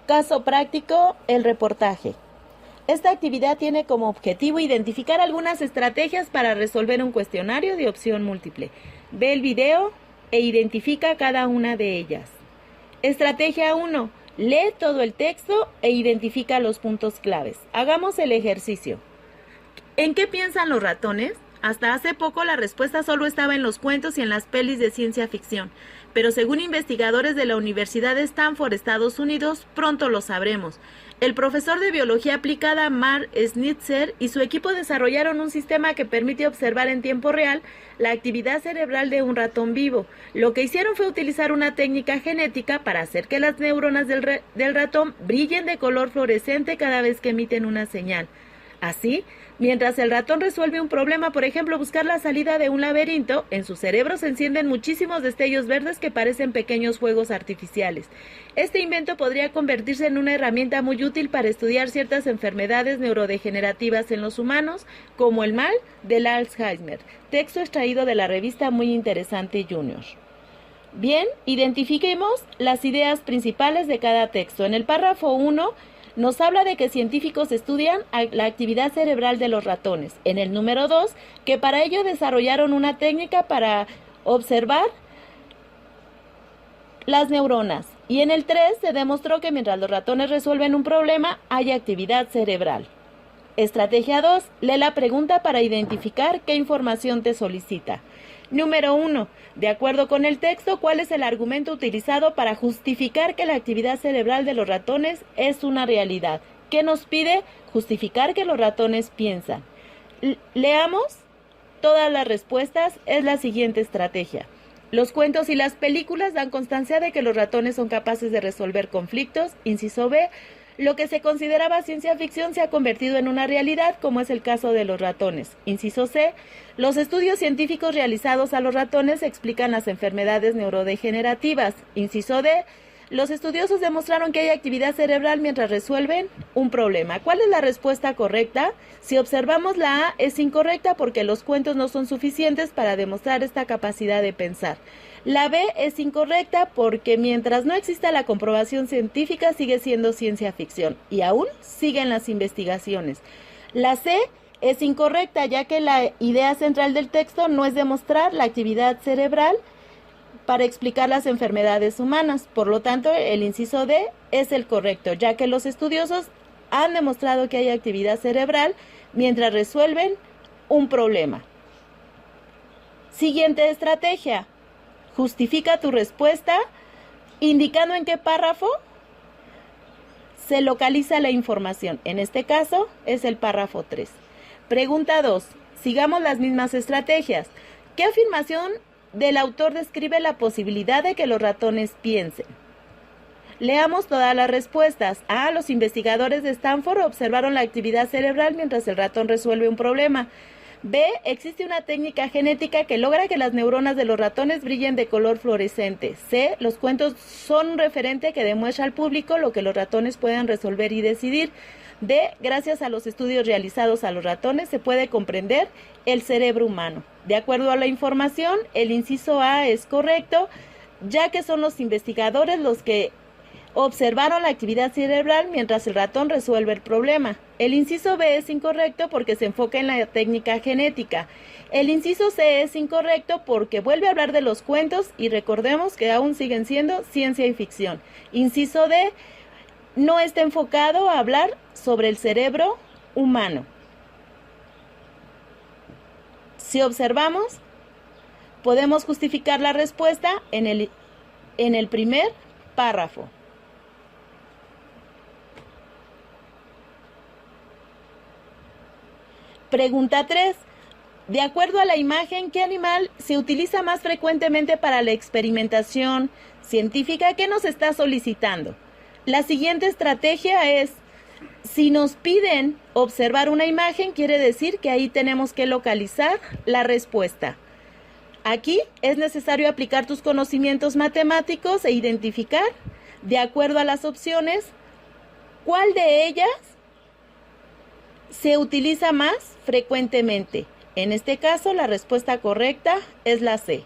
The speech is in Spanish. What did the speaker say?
Caso práctico, el reportaje. Esta actividad tiene como objetivo identificar algunas estrategias para resolver un cuestionario de opción múltiple. Ve el video e identifica cada una de ellas. Estrategia 1. Lee todo el texto e identifica los puntos claves. Hagamos el ejercicio. ¿En qué piensan los ratones? Hasta hace poco la respuesta solo estaba en los cuentos y en las pelis de ciencia ficción, pero según investigadores de la Universidad de Stanford, Estados Unidos, pronto lo sabremos. El profesor de biología aplicada Mark Schnitzer y su equipo desarrollaron un sistema que permite observar en tiempo real la actividad cerebral de un ratón vivo. Lo que hicieron fue utilizar una técnica genética para hacer que las neuronas del ratón brillen de color fluorescente cada vez que emiten una señal. Así, mientras el ratón resuelve un problema, por ejemplo, buscar la salida de un laberinto, en su cerebro se encienden muchísimos destellos verdes que parecen pequeños fuegos artificiales. Este invento podría convertirse en una herramienta muy útil para estudiar ciertas enfermedades neurodegenerativas en los humanos, como el mal del Alzheimer. Texto extraído de la revista Muy Interesante Junior. Bien, identifiquemos las ideas principales de cada texto. En el párrafo 1, nos habla de que científicos estudian la actividad cerebral de los ratones. En el número 2, que para ello desarrollaron una técnica para observar las neuronas. Y en el 3 se demostró que mientras los ratones resuelven un problema, hay actividad cerebral. Estrategia 2. Lee la pregunta para identificar qué información te solicita. Número 1. De acuerdo con el texto, ¿cuál es el argumento utilizado para justificar que la actividad cerebral de los ratones es una realidad? ¿Qué nos pide? Justificar que los ratones piensan. Leamos todas las respuestas. Es la siguiente estrategia. Los cuentos y las películas dan constancia de que los ratones son capaces de resolver conflictos. Inciso B. Lo que se consideraba ciencia ficción se ha convertido en una realidad, como es el caso de los ratones. Inciso C. Los estudios científicos realizados a los ratones explican las enfermedades neurodegenerativas. Inciso D. Los estudiosos demostraron que hay actividad cerebral mientras resuelven un problema. ¿Cuál es la respuesta correcta? Si observamos la A, es incorrecta porque los cuentos no son suficientes para demostrar esta capacidad de pensar. La B es incorrecta porque mientras no exista la comprobación científica sigue siendo ciencia ficción y aún siguen las investigaciones. La C es incorrecta ya que la idea central del texto no es demostrar la actividad cerebral para explicar las enfermedades humanas. Por lo tanto, el inciso D es el correcto, ya que los estudiosos han demostrado que hay actividad cerebral mientras resuelven un problema. Siguiente estrategia. Justifica tu respuesta indicando en qué párrafo se localiza la información. En este caso es el párrafo 3. Pregunta 2. Sigamos las mismas estrategias. ¿Qué afirmación del autor describe la posibilidad de que los ratones piensen? Leamos todas las respuestas. A. Los investigadores de Stanford observaron la actividad cerebral mientras el ratón resuelve un problema. B. Existe una técnica genética que logra que las neuronas de los ratones brillen de color fluorescente. C. Los cuentos son un referente que demuestra al público lo que los ratones pueden resolver y decidir. D. Gracias a los estudios realizados a los ratones se puede comprender el cerebro humano. De acuerdo a la información, el inciso A es correcto, ya que son los investigadores los que observaron la actividad cerebral mientras el ratón resuelve el problema. El inciso B es incorrecto porque se enfoca en la técnica genética. El inciso C es incorrecto porque vuelve a hablar de los cuentos y recordemos que aún siguen siendo ciencia y ficción. Inciso D no está enfocado a hablar sobre el cerebro humano. Si observamos, podemos justificar la respuesta en el primer párrafo. Pregunta 3. De acuerdo a la imagen, ¿qué animal se utiliza más frecuentemente para la experimentación científica? ¿Qué nos está solicitando? La siguiente estrategia es, si nos piden observar una imagen, quiere decir que ahí tenemos que localizar la respuesta. Aquí es necesario aplicar tus conocimientos matemáticos e identificar, de acuerdo a las opciones, cuál de ellas se utiliza más frecuentemente. En este caso, la respuesta correcta es la C.